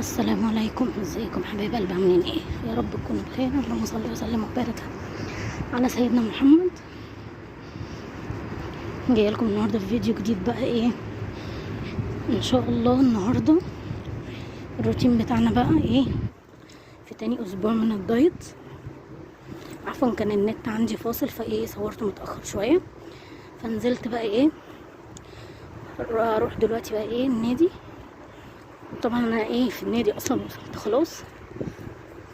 السلام عليكم، ازيكم حبايب قلبي؟ عاملين ايه؟ يا رب تكونوا بخير. اللهم صل وسلم وبارك على سيدنا محمد. جايه لكم النهارده في فيديو جديد. بقى ايه ان شاء الله النهارده الروتين بتاعنا بقى ايه في تاني اسبوع من الدايت. عفوا كان النت عندي فاصل فايه صورته متاخر شويه، فنزلت بقى ايه اروح دلوقتي بقى ايه النادي. طبعا انا ايه في النادي اصلا وصلت خلاص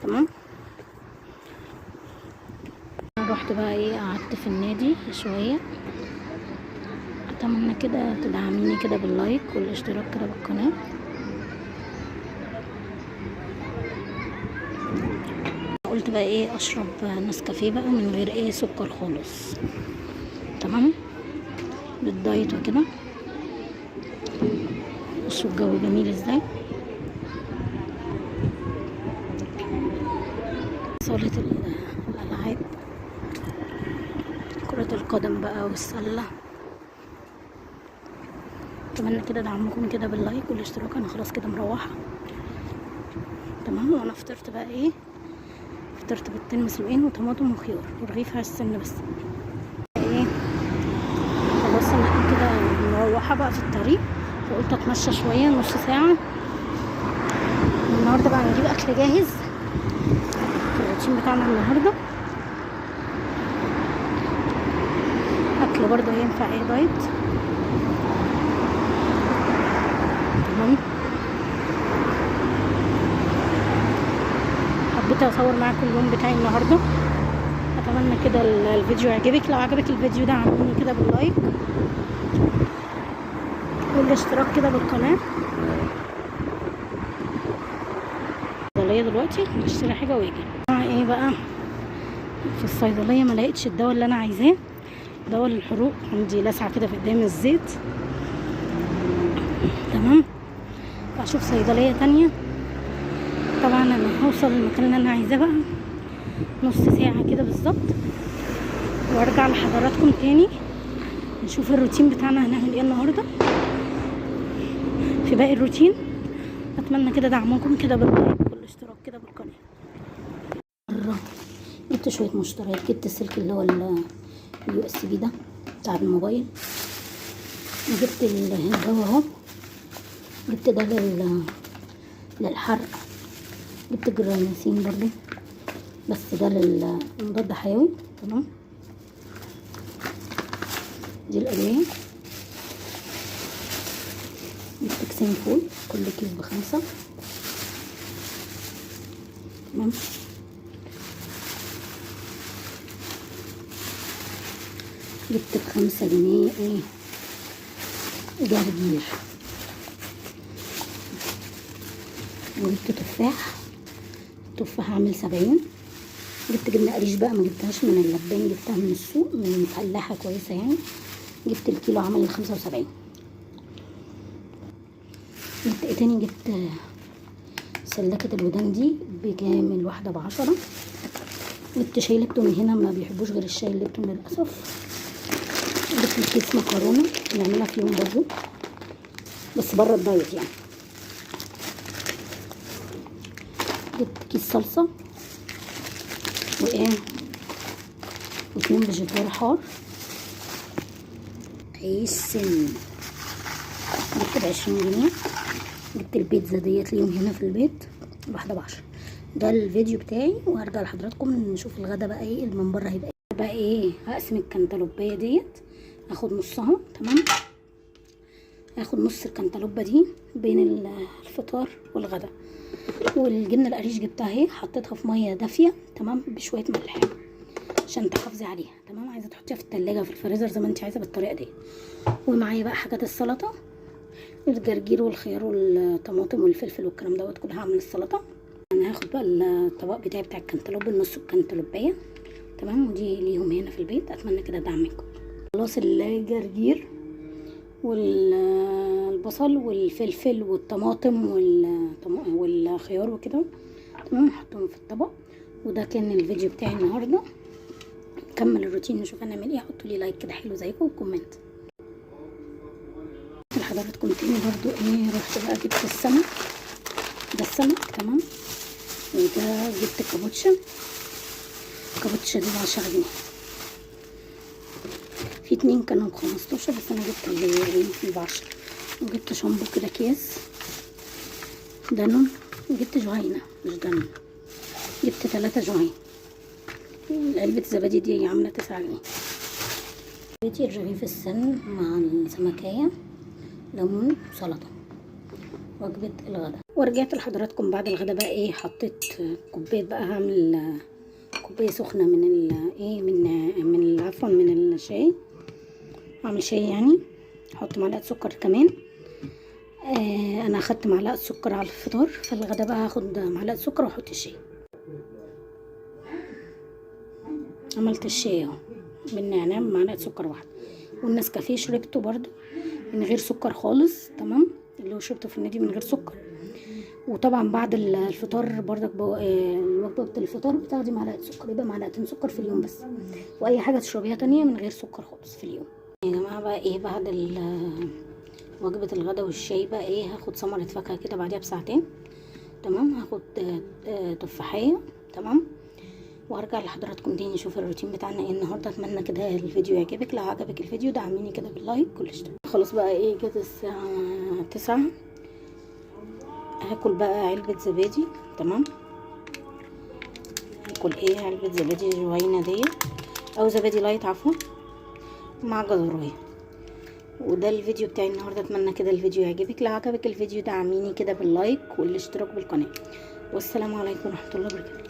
تمام. رحت بقى ايه قعدت في النادي شويه. اتمنى كده تدعميني كده باللايك والاشتراك كده بالقناه. قلت بقى ايه اشرب نسكافيه بقى من غير ايه سكر خالص تمام للدايت وكده. بصوا الجو جميل ازاي. صالة الالعاب، كرة القدم بقى والسلة. اتمنى كده دعمكم كده باللايك والاشتراك. انا خلاص كده مروحة تمام. وانا فطرت بقى ايه فطرت بيضتين مسلوقين وطماطم وخيار ورغيف على السن بس ايه. خلاص انا كده مروحة بقى في الطريق، فقلت اتمشى شوية نص ساعة. النهاردة بقى نجيب اكل جاهز في الروتين بتاعنا النهاردة. اكل برضه ينفع ايه دايت تمام. حبيت اصور معاكم اليوم بتاعي النهارده. اتمنى كده الفيديو يعجبك. لو عجبك الفيديو ده عملوني كده باللايك والاشتراك كده بالقناه. الصيدليه دلوقتي اشتري حاجه واجي. ايه بقى في الصيدليه ما لقيتش الدواء اللي انا عايزاه، دواء للحروق. عندي لسعه كده في قدام الزيت تمام. اشوف صيدليه تانية. طبعا انا هوصل المكان اللي انا عايزاه بقى نص ساعه كده بالظبط، وارجع لحضراتكم تاني نشوف الروتين بتاعنا هنعمل ايه النهارده في باقي الروتين. اتمنى كده دعمكم كده باللايك والاشتراك كده بالقناه. جبت شويه مشتريات. جبت السلك اللي هو اليو اس بي ده بتاع الموبايل، وجبت الدواء اهو. جبت ده للحرق. جبت جرانيسين برضه بس ده للمضاد حيوي تمام. دي الادويه. جبت كيسين فول، كل كيس ب5 تمام. جبت ب5 جنيه ايه جرجير. وجبت تفاح. التفاح عامل 70. جبت جبنه قريش بقى، ما جبتهاش من اللبان، جبتها من السوق من فلاحه كويسه يعني. جبت الكيلو عامل 75. جبت ايه تاني؟ جبت سلكة الودان دي بكام الواحدة ب10. جبت شاي ليبتون. هنا ما بيحبوش غير الشاي الليبتون للأسف. جبت كيس مكرونة نعملها في يوم برضو بس بره الدايت يعني. جبت كيس صلصة وايه و2 فيجيتار حار. عيش سن جبت ب20 جنيه. جبت البيتزا ديت ليهم هنا في البيت الواحدة ب10. ده الفيديو بتاعي، وهرجع لحضراتكم نشوف الغدا بقى ايه اللي من بره هيبقى ايه. بقى ايه هقسم الكنتالوبيه ديت، هاخد نصها تمام. هاخد نص الكنتالوبه دي بين الفطار والغدا. والجبنه القريش جبتها اهي، حطيتها في ميه دافيه تمام بشويه ملح عشان تحافظي عليها تمام. عايزه تحطيها في التلاجة في الفريزر زي ما انت عايزه بالطريقه دي. ومعايا بقى حاجات السلطه، الجرجير والخيار والطماطم والفلفل والكلام دوت كله هعمل السلطه. انا هاخد بقى الطبق بتاعي بتاع الكنتالوب، النص الكنتالوبيه تمام. ودي ليهم هنا في البيت. اتمنى كده دعمكم. خلاص الجرجير والبصل والفلفل والطماطم والخيار وكده تمام هحطهم في الطبق. وده كان الفيديو بتاعي النهارده. نكمل الروتين نشوف هنعمل ايه. حطوا لي لايك كده حلو زيكم وكومنت لحضراتكم تاني برضو ايه. رحت بقى جبت السمك ده السمك. تمام. وده جبت كابوتشا دي ب10 جنيه. في 2 كانوا ب15، بس انا جبت اللي ب10. وجبت شامبو كده اكياس دانون، وجبت جهينة مش دانون، جبت 3 جهين. علبة الزبادي دي عاملة 9 جنيه. بيتي الرغيف السن مع السمكية، ليمون وسلطة. وجبة الغداء. ورجعت لحضراتكم بعد الغداء بقى ايه، حطيت كوباية بقى، هعمل كوباية سخنة من عفوا من الشاي. اعمل شاي يعني. احط معلقة سكر كمان. انا اخدت معلقة سكر على الفطار، فالغدا بقى هاخد معلقة سكر واحط الشاي. عملت الشاي اهو بالنعناع بمعلقة سكر واحدة. والنسكافيه شربته برضو من غير سكر خالص. تمام. اللي هو شربته في النادي من غير سكر. وطبعا بعد الفطار برضك الوجبه بتاعت الفطار بتاخدي معلقه سكر، يبقى معلقتين سكر في اليوم بس. واي حاجه تشربيها تانية من غير سكر خالص في اليوم. يا جماعه بقى ايه، بعد وجبه الغداء والشاي بقى ايه، هاخد ثمره فاكهه كده بعديها بساعتين. تمام. هاخد تفاحيه. تمام. وارجع لحضراتكم تاني نشوف الروتين بتاعنا ايه النهارده. اتمنى كده الفيديو يعجبك. لو عجبك الفيديو دعميني كده باللايك والاشتراك. خلاص بقى ايه، جت الساعه 9. هاكل بقى علبة زبادي. تمام. هاكل ايه، علبة زبادي جوينة ديت، او زبادي لايت عفوا، مع جزرايه. وده الفيديو بتاعي النهارده. اتمنى كده الفيديو يعجبك. لو عجبك الفيديو دعميني كده باللايك والاشتراك بالقناة. والسلام عليكم ورحمة الله وبركاته.